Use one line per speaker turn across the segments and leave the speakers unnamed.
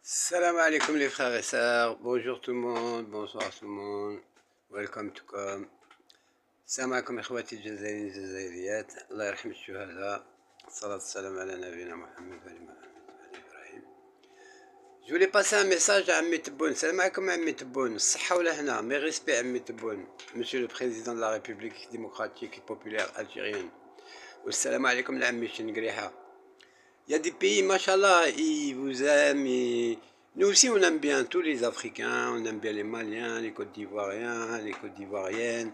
Salam alaikum les frères et sœurs, bonjour tout le monde, bonsoir tout le monde, welcome to come. السلام عليكم اخواتي الجزائريين الجزائريات، الله يرحم الشهداء، الصلاة والسلام على نبينا محمد وعلى ابراهيم. Je voulais passer un message à Ammi Tebboune. Salam alaikum Ammi Tebboune, الصحة والهنا, mes respects Ammi Tebboune, monsieur le président de la République démocratique et populaire algérienne. Salam alaikum l'Ammi Chengrihah. Il y a des pays, machallah, ils vous aiment. Nous aussi, on aime bien tous les Africains. On aime bien les Maliens, les Côte d'Ivoiriens, les Côte d'Ivoiriennes,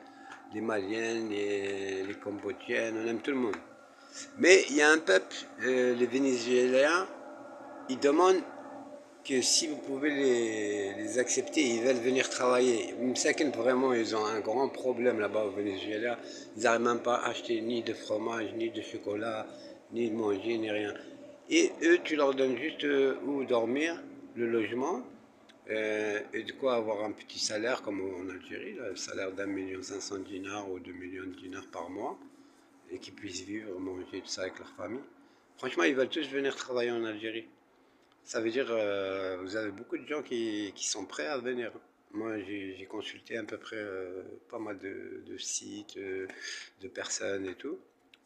les Maliennes, les Cambodgiennes. On aime tout le monde. Mais il y a un peuple, les Vénézuéliens, ils demandent que si vous pouvez les accepter, ils veulent venir travailler. Vraiment, ils ont un grand problème là-bas au Venezuela. Ils n'arrivent même pas à acheter ni de fromage, ni de chocolat, ni de manger, ni rien. Et eux, tu leur donnes juste où dormir, le logement, et de quoi avoir un petit salaire comme en Algérie, là, le salaire d'1,5 million ou 2 millions de dinars par mois, et qu'ils puissent vivre, manger, tout ça avec leur famille. Franchement, ils veulent tous venir travailler en Algérie. Ça veut dire, vous avez beaucoup de gens qui sont prêts à venir. Moi, j'ai consulté à peu près pas mal de sites, de personnes et tout.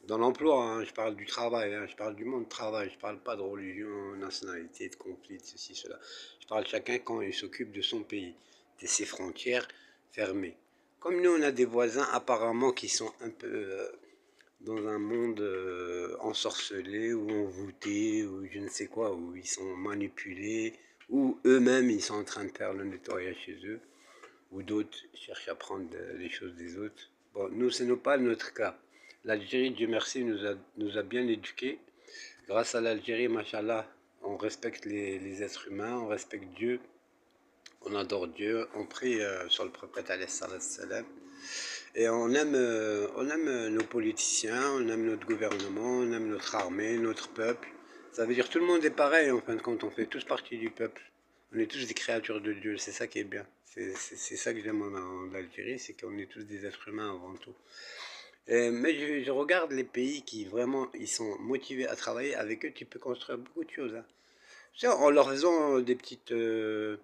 Dans l'emploi, hein, je parle du travail, hein, je parle du monde du travail, je parle pas de religion, nationalité, de conflit, de ceci, cela. Je parle de chacun quand il s'occupe de son pays, de ses frontières fermées. Comme nous, on a des voisins apparemment qui sont un peu dans un monde ensorcelé ou envoûté ou je ne sais quoi, où ils sont manipulés, ou eux-mêmes ils sont en train de faire le nettoyage chez eux, ou d'autres cherchent à prendre les choses des autres. Bon, nous, ce n'est pas notre cas. L'Algérie, Dieu merci, nous a bien éduqués. Grâce à l'Algérie, machallah, on respecte les êtres humains, on respecte Dieu, on adore Dieu, on prie sur le prophète alayhi salam. Et on aime nos politiciens, on aime notre gouvernement, on aime notre armée, notre peuple. Ça veut dire que tout le monde est pareil en fin de compte, on fait tous partie du peuple. On est tous des créatures de Dieu, c'est ça qui est bien. C'est ça que j'aime en Algérie, c'est qu'on est tous des êtres humains avant tout. Mais je regarde les pays qui vraiment ils sont motivés à travailler, avec eux tu peux construire beaucoup de choses. Hein. Tu sais, en leur faisant des petites... tu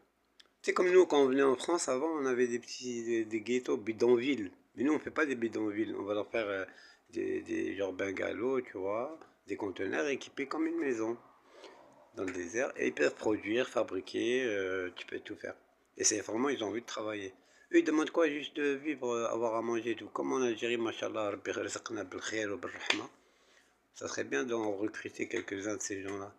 sais, comme nous, quand on venait en France avant, on avait des ghettos bidonvilles. Mais nous, on fait pas des bidonvilles. On va leur faire des genre bungalows, tu vois, des conteneurs équipés comme une maison dans le désert. Et ils peuvent produire, fabriquer, tu peux tout faire. Et c'est vraiment, ils ont envie de travailler. Eux, ils demandent quoi? Juste de vivre, avoir à manger et tout. Comme en Algérie, machallah, Rabbi rizaqna bil khair wa bil rahma. Ça serait bien d'en recruter quelques-uns de ces gens-là.